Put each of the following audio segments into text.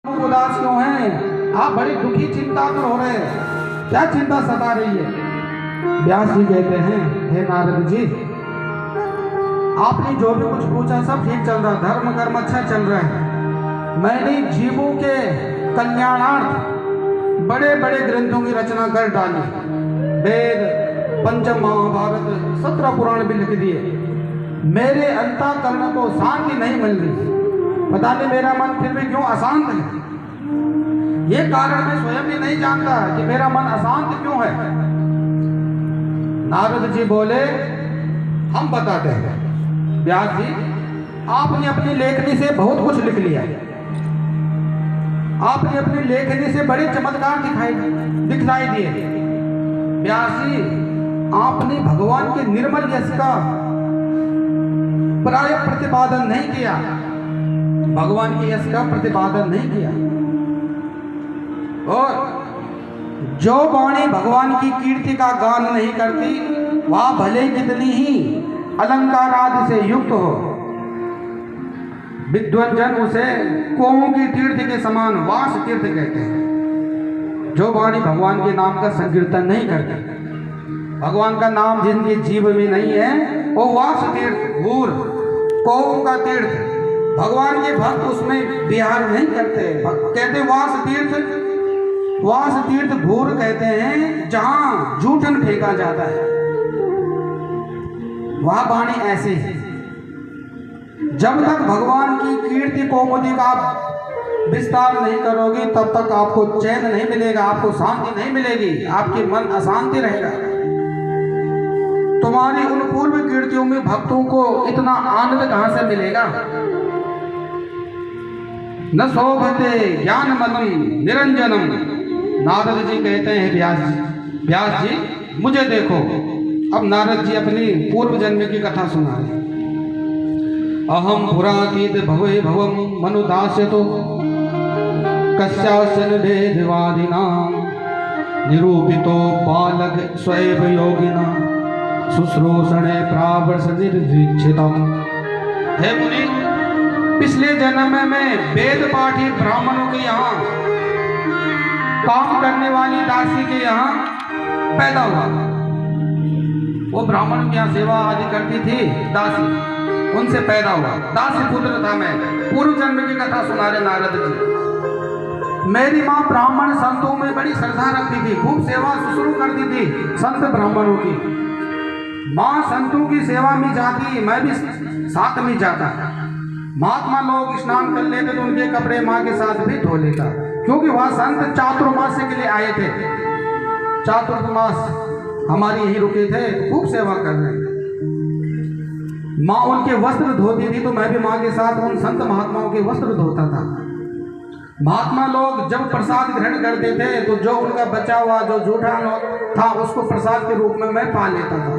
उदास क्यों हैं? आप बड़े दुखी चिंतातुर हो रहे हैं, क्या चिंता सता रही है? व्यास जी कहते हैं, हे नारद जी, आपने जो भी कुछ पूछा सब ठीक चल रहा, धर्म कर्म अच्छा चल रहा है। मैंने जीवों के कल्याणार्थ बड़े बड़े ग्रंथों की रचना कर डाली, वेद, पंचम महाभारत, 17 पुराण भी लिख दिए। मेरे अंतःकरण को शांति नहीं मिल रही, पता नहीं मेरा मन फिर भी क्यों अशांत है। ये कारण मैं स्वयं भी नहीं जानता कि मेरा मन अशांत क्यों है। नारद जी बोले, हम बताते हैं। व्यास जी, आपने अपनी लेखनी से बहुत कुछ लिख लिया, आपने अपनी लेखनी से बड़े चमत्कार दिखलाई दिए। व्यास जी, आपने भगवान के निर्मल यश का प्राय प्रतिपादन नहीं किया, भगवान के यश का प्रतिपादन नहीं किया। और जो वाणी भगवान की कीर्ति का गान नहीं करती, वह भले कितनी ही अलंकार आदि से युक्त हो, विद्वान जन उसे कोमों की तीर्थ के समान वास तीर्थ कहते हैं। जो वाणी भगवान के नाम का संकीर्तन नहीं करती, भगवान का नाम जिनके जीव में नहीं है, वो वास तीर्थ, भूर, कोमों का तीर्थ, भगवान के भक्त उसमें विहार नहीं करते। कहते वास तीर्थ, वास तीर्थ भूर कहते हैं जहां जूठन फेंका जाता है, वह वाणी ऐसे है। जब तक भगवान की कीर्ति कोमोदी का विस्तार नहीं करोगे, तब तक आपको चैन नहीं मिलेगा, आपको शांति नहीं मिलेगी, आपके मन अशांति रहेगा। तुम्हारी उन पूर्व कीर्तियों में भक्तों को इतना आनंद कहां से मिलेगा? न शोभते ज्ञान मलम निरंजनम। नारद जी कहते हैं, व्यास जी मुझे देखो। अब नारद जी अपनी पूर्व जन्म की कथा सुना रहे। अहम पुरातीत भवे भवम मनुदास्यतो कस्याचन भेदवादिना निरूपितो बालक स्वैव योगिना शुश्रूषणे प्रावर्ष निर्वीक्षितम। हे मुनि, पिछले जन्म में वेद पाठी ब्राह्मणों के यहाँ काम करने वाली दासी के यहाँ पैदा हुआ। वो ब्राह्मण के यहाँ सेवा आदि करती थी, दासी, उनसे पैदा हुआ, दासी पुत्र था मैं। पूर्व जन्म की कथा सुना रहे नारद जी। मेरी माँ ब्राह्मण संतों में बड़ी श्रद्धा रखती थी, खूब सेवा शुश्रूषा करती थी संत ब्राह्मणों की। माँ संतों की सेवा में जाती, मैं भी साथ में जाता। महात्मा लोग स्नान कर लेते तो उनके कपड़े माँ के साथ भी धो लेता, क्योंकि वह संत चातुर्मास के लिए आए थे। चातुर्मास हमारी यहीं रुके थे, खूब सेवा कर रहे। माँ उनके वस्त्र धोती थी, तो मैं भी माँ के साथ उन संत महात्माओं के वस्त्र धोता था। महात्मा लोग जब प्रसाद ग्रहण करते थे, तो जो उनका बचा हुआ जो जूठा था उसको प्रसाद के रूप में मैं पा लेता था।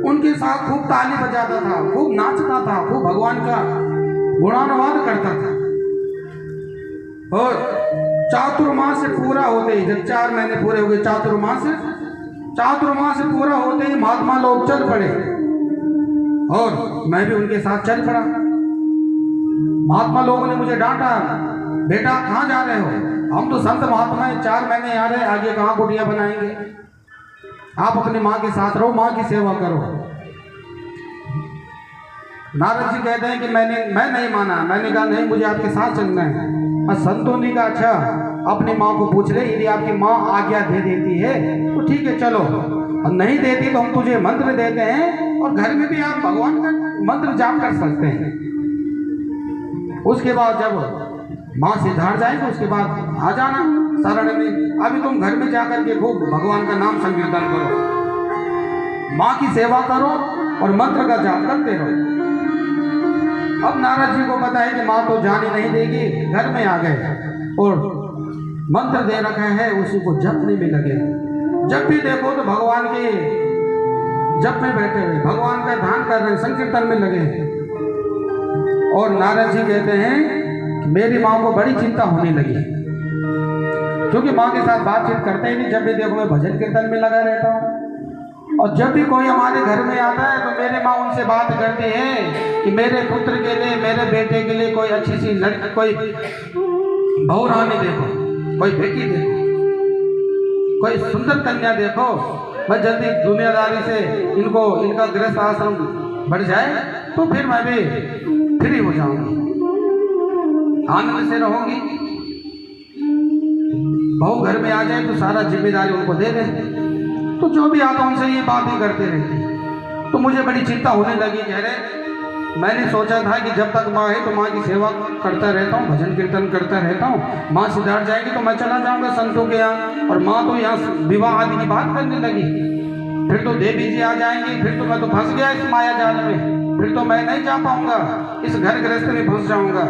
उनके साथ खूब ताली बजाता था, खूब नाचता था, खूब भगवान का गुणानुवाद करता था। और चातुर्मास पूरा होते ही, जब 4 महीने पूरे हो गए, चातुर्मास पूरा होते ही महात्मा लोग चल पड़े और मैं भी उनके साथ चल पड़ा। महात्मा लोगों ने मुझे डांटा, बेटा कहाँ जा रहे हो? हम तो संत महात्मा हैं, 4 महीने आ रहे, आगे कहाँ कुटिया बनाएंगे? आप अपनी माँ के साथ रहो, माँ की सेवा करो। नारद जी कहते हैं कि मैं नहीं माना। मैंने कहा नहीं, मुझे आपके साथ चलना है। और संतों ने कहा अच्छा, अपनी माँ को पूछ ले, यदि आपकी माँ आज्ञा दे देती है तो ठीक है चलो, और नहीं देती तो हम तुझे मंत्र देते हैं और घर में भी आप भगवान का मंत्र जाप कर सकते हैं। उसके बाद जब माँ सिद्धार्थ जाएगी, उसके बाद आ जाना शरण में। अभी तुम घर में जाकर के खूब भगवान का नाम संकीर्तन करो, माँ की सेवा करो और मंत्र का जाप करते रहो। अब नारद जी को पता है कि माँ तो जाने नहीं देगी, घर में आ गए और मंत्र दे रखा है, उसी को जपने में लगे। जब भी देखो तो भगवान के जप में बैठे हुए, भगवान का ध्यान कर रहे, संकीर्तन में लगे। और नारद जी कहते हैं मेरी माँ को बड़ी चिंता होने लगी, क्योंकि माँ के साथ बातचीत करते ही नहीं। जब भी देखो मैं भजन कीर्तन में लगा रहता हूँ, और जब भी कोई हमारे घर में आता है तो मेरे माँ उनसे बात करती है कि मेरे पुत्र के लिए, मेरे बेटे के लिए कोई अच्छी सी लड़की, कोई बहू रानी देखो, कोई बेटी देखो, कोई सुंदर कन्या देखो, मैं जल्दी दुनियादारी से इनका गृहस्थ आश्रम बढ़ जाए तो फिर मैं भी फ्री हो जाऊंगी, आनंद से रहूंगी। बहू घर में आ जाए तो सारा जिम्मेदारी उनको दे दे, तो जो भी आता उनसे ये बातें करते रहती। तो मुझे बड़ी चिंता होने लगी। कह रहे मैंने सोचा था कि जब तक माँ है तो माँ की सेवा करता रहता हूँ, भजन कीर्तन करता रहता हूँ। माँ सिधार जाएगी तो मैं चला जाऊँगा संतों के यहाँ, और माँ तो यहाँ विवाह आदि की बात करने लगी। फिर तो देवी जी आ जाएंगी, फिर तो मैं तो फंस गया इस माया जाल में, फिर तो मैं नहीं जा पाऊंगा, इस घर गृहस्थ में फंस जाऊंगा।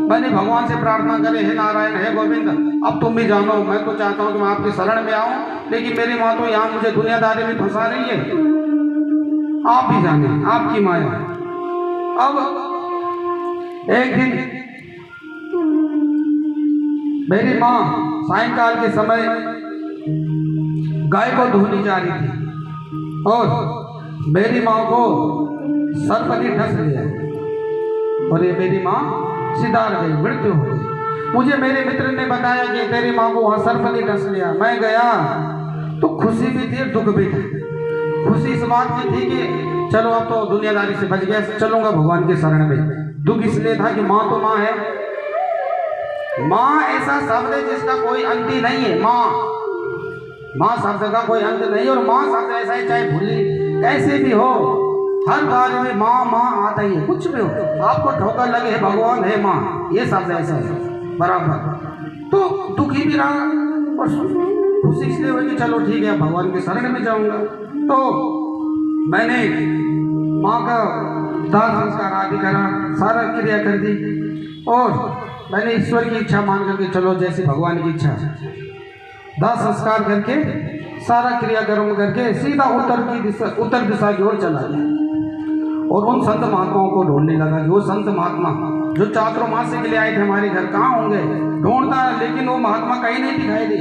मैंने भगवान से प्रार्थना करे, हे नारायण, हे गोविंद, अब तुम भी जानो, मैं तो चाहता हूँ कि मैं आपके शरण में आऊँ, लेकिन मेरी माँ तो यहाँ मुझे दुनियादारी में फंसा रही है, आप भी जाने, आपकी माया। अब एक दिन मेरी माँ सायंकाल के समय गाय को धोने जा रही थी, और मेरी माँ को सर्पनी डस लिया, और ये मेरी माँ सिधार गई, मृत्यु हो गई। मुझे मेरे मित्र ने बताया कि तेरी माँ को वहाँ सर्पनी डस लिया। मैं गया तो खुशी भी थी, दुख भी था। खुशी इस बात की थी कि चलो अब तो दुनियादारी से बच गया, चलूंगा भगवान के शरण में। दुख इसलिए था कि माँ तो माँ है, माँ ऐसा शब्द है जिसका कोई अंत ही नहीं है। माँ शब्द का कोई अंत नहीं, और माँ शब्द ऐसा है, चाहे भूली कैसे भी हो, हर बार में माँ माँ आता ही है। कुछ भी हो, आपको ठोकर लगे है भगवान है माँ, ये शब्द ऐसा है बराबर। तो दुखी भी रहा और खुशी इसलिए हुई कि चलो ठीक है भगवान के शरण में जाऊंगा। तो मैंने माँ का दाह संस्कार आदि करा, सारा क्रिया कर दी, और मैंने ईश्वर की इच्छा मान करके चलो जैसे भगवान की इच्छा, दाह संस्कार करके सारा क्रियाक्रम करके सीधा उत्तर दिशा की ओर चला गया, और उन संत महात्माओं को ढूंढने लगा कि वो संत महात्मा जो चातुर्मास के लिए आए थे हमारे घर कहाँ होंगे। ढूंढता, लेकिन वो महात्मा कहीं नहीं दिखाई दे।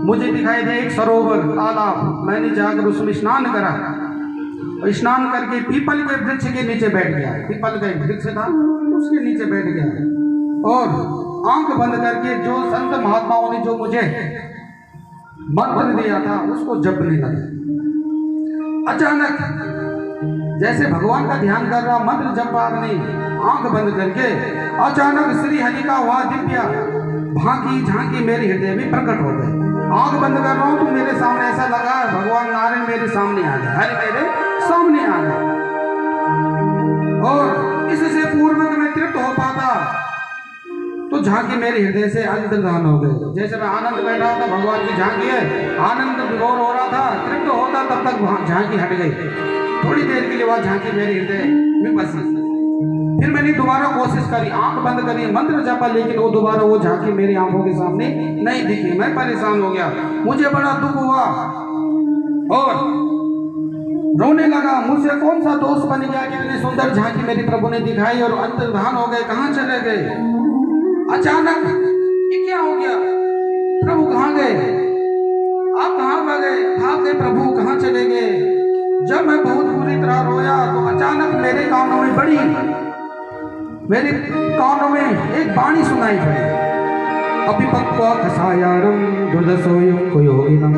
मुझे दिखाई दे एक सरोवर, तालाब, मैंने जाकर उसमें स्नान करा, और स्नान करके पीपल के वृक्ष के नीचे बैठ गया। पीपल का एक वृक्ष था, उसके नीचे बैठ गया, और आंख बंद करके जो संत महात्माओं ने जो मुझे मंत्र दिया था उसको जपने लगा। अचानक जैसे भगवान का ध्यान कर रहा, मंत्र जप नहीं, आंख बंद करके अचानक श्री हरि का वह दिव्य भांकी झांकी मेरे हृदय में प्रकट हो गए। आंख बंद कर रहा हूं तो मेरे सामने ऐसा लगा भगवान नारायण मेरे सामने आ गए, हरि मेरे सामने आ गए। और इससे पूर्व में मैं तृप्त हो पाता तो झांकी मेरे हृदय से अंतर्धान हो गए। जैसे मैं आनंद बैठा था, भगवान की झांकी है, आनंद विभोर हो रहा था, तृप्त होता तब तक झांकी हट गई। थोड़ी देर के लिए वह झांकी मेरे हृदय में बसी। फिर मैंने दोबारा कोशिश करी, आंख बंद करी, मंत्र जपा, लेकिन वो दोबारा वो झांकी मेरी आंखों के सामने नहीं दिखी। मैं परेशान हो गया, मुझे बड़ा दुख हुआ और रोने लगा। मुझसे कौन सा दोष बन गया कि इतनी सुंदर झांकी मेरी प्रभु ने दिखाई और अंतर्धान हो गए, कहाँ चले गए। अचानक ये क्या हो गया, प्रभु कहाँ गए, आप कहाँ भाग गए प्रभु, कहाँ चले गए। जब मैं बहुत बुरी तरह रोया तो अचानक मेरे कानों में एक वाणी सुनाई पड़ी, अभिपक्वा कसायारम दुर्दशोयुक्तो योगिनम।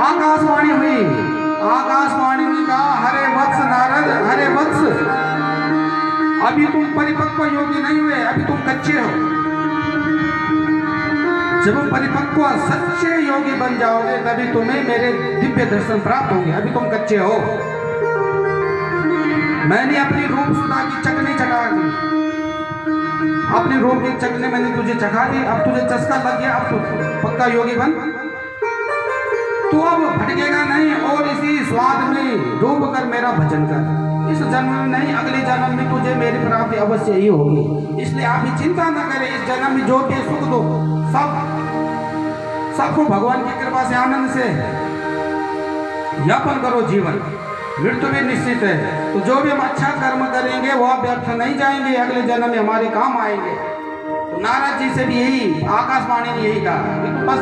आकाशवाणी हुई, आकाशवाणी ने कहा, हरे वत्स नारद, हरे वत्स, अभी तुम परिपक्व योगी नहीं हुए, अभी तुम कच्चे हो। जब परिपक्व सच्चे योगी बन जाओगे तभी तुम्हें मेरे दिव्य दर्शन प्राप्त होंगे, अभी तुम कच्चे हो। मैंने अपनी रूप सुधा की चकनी चखा दी, अपने रूप की चकनी मैंने तुझे चखा दी, अब तुझे चस्का लग गया, अब तू पक्का योगी बन, तू अब भटकेगा नहीं और इसी स्वाद में डूब कर मेरा भजन कर। इस जन्म में नहीं, अगले जन्म में तुझे मेरी प्राप्ति अवश्य ही होगी। इसलिए आप ही चिंता न करें, इस जन्म में जो भी सुख दो सबको भगवान की कृपा से आनंद से यापन करो जीवन, मृत्यु भी निश्चित है। तो जो भी हम अच्छा कर्म करेंगे वह व्यर्थ नहीं जाएंगे, अगले जन्म में हमारे काम आएंगे। तो नारद जी से भी यही आकाशवाणी ने यही कहा कि तुम बस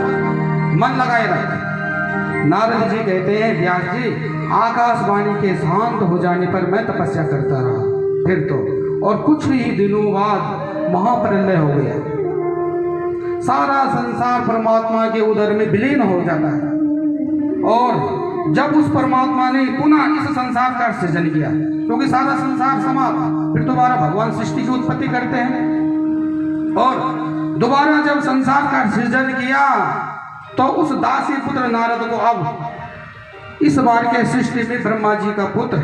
मन लगाए रहे। नारद जी कहते हैं, व्यास जी, आकाशवाणी के शांत हो जाने पर मैं तपस्या करता रहा, फिर तो और कुछ ही दिनों बाद महाप्रलय हो गया। सारा संसार परमात्मा के उदर में विलीन हो जाता है। और जब उस परमात्मा ने पुनः इस संसार का सृजन किया, क्योंकि सारा संसार समाप्त, फिर दोबारा भगवान सृष्टि की उत्पत्ति करते हैं। और दोबारा जब संसार का सृजन किया तो उस दासी पुत्र नारद को अब इस बार के सृष्टि में ब्रह्मा जी का पुत्र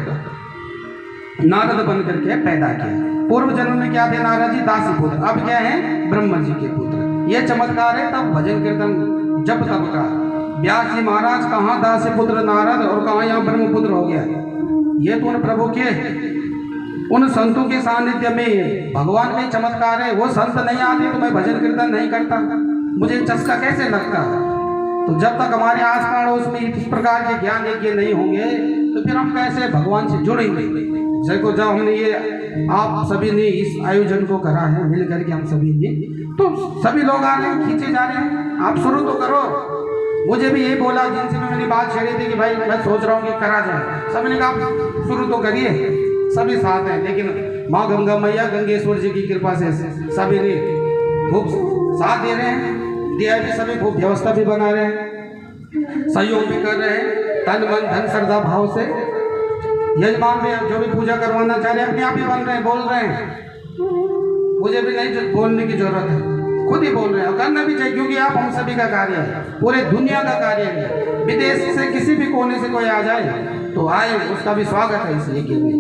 नारद बन करके पैदा किया। पूर्व जन्म में क्या थे नारद जी? दासी पुत्र। अब क्या है? ब्रह्मा जी के पुत्र। यह चमत्कार है तब भजन कीर्तन जब तब का। व्यास जी महाराज कहाँ दासी पुत्र नारद और कहाँ यहाँ ब्रह्मपुत्र हो गया? ये तो उन प्रभु के उन संतों के सानिध्य में भगवान के चमत्कार है। वो संत नहीं आते तो मैं भजन कीर्तन नहीं करता, मुझे चस्का कैसे लगता? तो जब तक हमारे आस पड़ोस में इस प्रकार के ज्ञान यज्ञ नहीं होंगे तो फिर हम कैसे भगवान से जुड़ेंगे? देखो जब हमने ये आप सभी ने इस आयोजन को करा है मिल करके हम सभी ने, तो सभी लोग आ रहे हैं, खींचे जा रहे हैं, आप शुरू तो करो। मुझे भी यही बोला जिनसे मैंने बात छेड़ी थी कि भाई मैं सोच रहा हूँ कि करा जाए, सभी ने कहा शुरू तो करिए, सभी साथ हैं। लेकिन माँ गंगा मैया गंगेश्वर जी की कृपा से सभी ने खूब साथ दे रहे हैं, दिया भी सभी खूब व्यवस्था भी बना रहे हैं, सहयोग भी कर रहे हैं तन मन धन श्रद्धा भाव से। यजमान में जो भी पूजा करवाना चाह रहे हैं अपने आप ही बन रहे हैं, बोल रहे हैं, मुझे भी नहीं बोलने की जरूरत है, खुद ही बोल रहे हैं। और करना भी चाहिए क्योंकि आप हम सभी का कार्य है, पूरे दुनिया का कार्य है। विदेश से किसी भी कोने से कोई आ जाए तो आए, उसका भी स्वागत है इसलिए के लिए।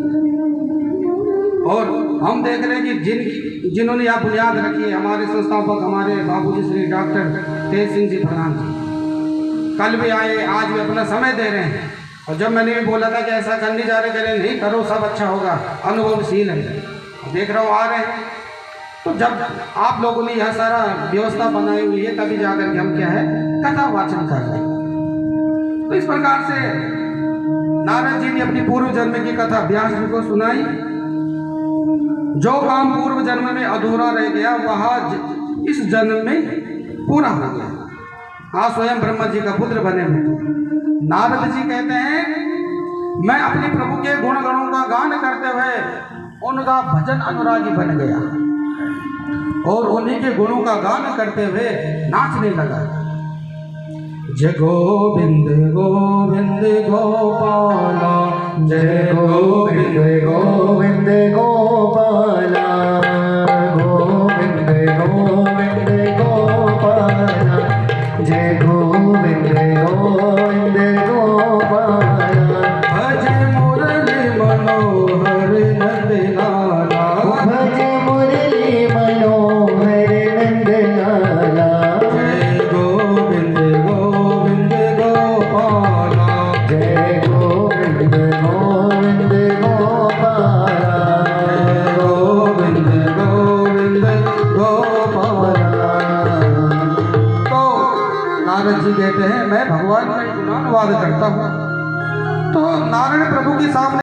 और हम देख रहे हैं कि जिन्होंने यहाँ बुनियाद रखी है, हमारे संस्थापक हमारे बाबूजी श्री डॉक्टर तेज सिंह जी प्रधान जी कल भी आए, आज भी अपना समय दे रहे हैं। और जब मैंने भी बोला था कि ऐसा करने जा रहे, करें नहीं करो, सब अच्छा होगा, अनुभवशील है, देख रहा हूँ आ रहे हैं। तो जब आप लोगों ने यह सारा व्यवस्था बनाई हुई है तभी जाकर के हम क्या है कथा वाचन कर रहे हैं। तो इस प्रकार से नारद जी ने अपनी पूर्व जन्म की कथा व्यास जी को सुनाई। जो काम पूर्व जन्म में अधूरा रह गया वह इस जन्म में पूरा हो गया। आज स्वयं ब्रह्मा जी का पुत्र बने हुए नारद जी कहते हैं मैं अपने प्रभु के गुण गणों का गान करते हुए उनका भजन अनुरागी बन गया और उन्हीं के गुणों का गान करते हुए नाचने लगा। जय गोविंद गोविंद गोपाला, जय गोविंद गोविंद गोपाला, गोविंद गोविंद गोपाला, जय गोविंद गोविंद गोपाला। भज मुरली मनोहर नंदलाला, भज मुरली मनोहर नंदलाला, जय गोविंद गोविंद गोपाला, जय गोविंद गोविंद गोपाला, जय गोविंद गोविंद गोपाला। तो नारद जी कहते हैं मैं भगवान का गुणानुवाद करता हूँ। तो नारायण प्रभु के सामने